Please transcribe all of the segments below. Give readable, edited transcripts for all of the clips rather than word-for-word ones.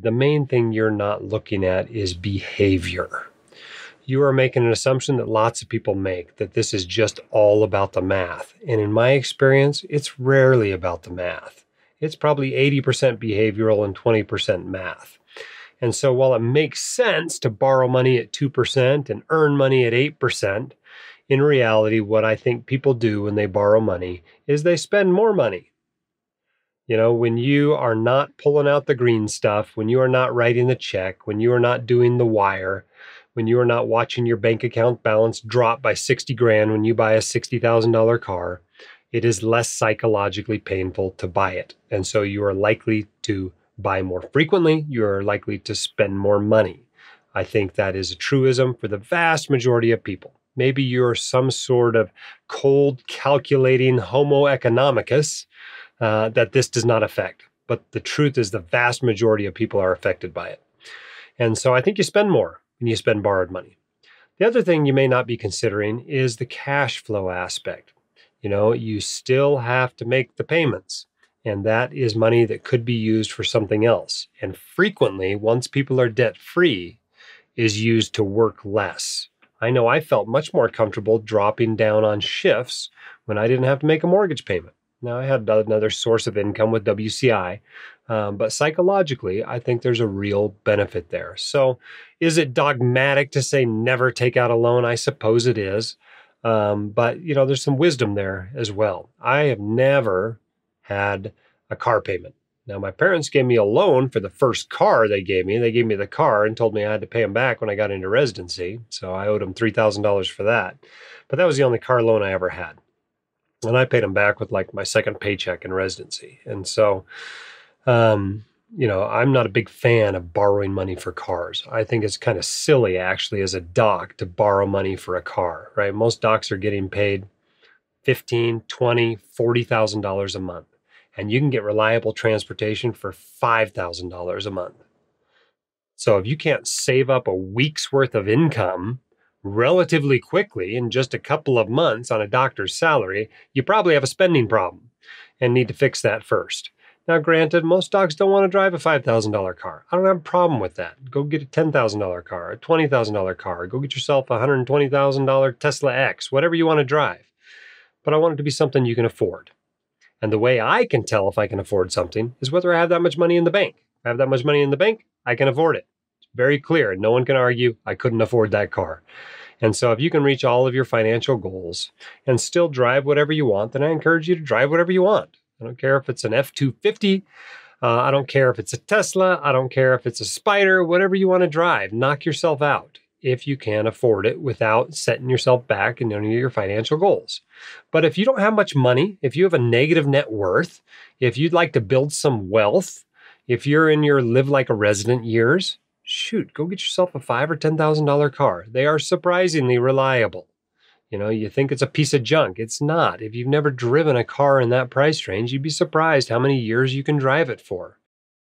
The main thing you're not looking at is behavior. You are making an assumption that lots of people make, that this is just all about the math. And in my experience, it's rarely about the math. It's probably 80% behavioral and 20% math. And so while it makes sense to borrow money at 2% and earn money at 8%, in reality, what I think people do when they borrow money is they spend more money. When you are not pulling out the green stuff, when you are not writing the check, when you are not doing the wire, when you are not watching your bank account balance drop by 60 grand when you buy a $60,000 car, it is less psychologically painful to buy it. And so you are likely to buy more frequently. You are likely to spend more money. I think that is a truism for the vast majority of people. Maybe you're some sort of cold, calculating Homo economicus that this does not affect. But the truth is the vast majority of people are affected by it. And so I think you spend more when you spend borrowed money. The other thing you may not be considering is the cash flow aspect. You still have to make the payments, and that is money that could be used for something else. And frequently, once people are debt-free, is used to work less. I know I felt much more comfortable dropping down on shifts when I didn't have to make a mortgage payment. Now, I had another source of income with WCI, but psychologically, I think there's a real benefit there. So is it dogmatic to say never take out a loan? I suppose it is. But there's some wisdom there as well. I have never had a car payment. Now, my parents gave me a loan for the first car they gave me. They gave me the car and told me I had to pay them back when I got into residency. So I owed them $3,000 for that. But that was the only car loan I ever had. And I paid them back with like my second paycheck in residency. And so, I'm not a big fan of borrowing money for cars. I think it's kind of silly, actually, as a doc to borrow money for a car, right? Most docs are getting paid $15,000, $20,000, $40,000 a month. And you can get reliable transportation for $5,000 a month. So if you can't save up a week's worth of income relatively quickly in just a couple of months on a doctor's salary, you probably have a spending problem and need to fix that first. Now, granted, most docs don't want to drive a $5,000 car. I don't have a problem with that. Go get a $10,000 car, a $20,000 car. Go get yourself a $120,000 Tesla X, whatever you want to drive. But I want it to be something you can afford. And the way I can tell if I can afford something is whether I have that much money in the bank. If I have that much money in the bank, I can afford it. It's very clear. No one can argue I couldn't afford that car. And so if you can reach all of your financial goals and still drive whatever you want, then I encourage you to drive whatever you want. I don't care if it's an F-250. I don't care if it's a Tesla. I don't care if it's a Spider, whatever you want to drive. Knock yourself out if you can afford it without setting yourself back in any of your financial goals. But if you don't have much money, if you have a negative net worth, if you'd like to build some wealth, if you're in your live like a resident years, shoot, go get yourself a $5,000 or $10,000 car. They are surprisingly reliable. You think it's a piece of junk. It's not. If you've never driven a car in that price range, you'd be surprised how many years you can drive it for.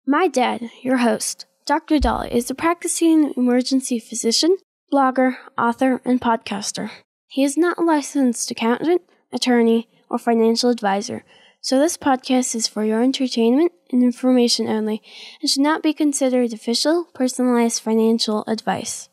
My dad, your host, Dr. Dahl, is a practicing emergency physician, blogger, author, and podcaster. He is not a licensed accountant, attorney, or financial advisor, so this podcast is for your entertainment and information only and should not be considered official, personalized financial advice.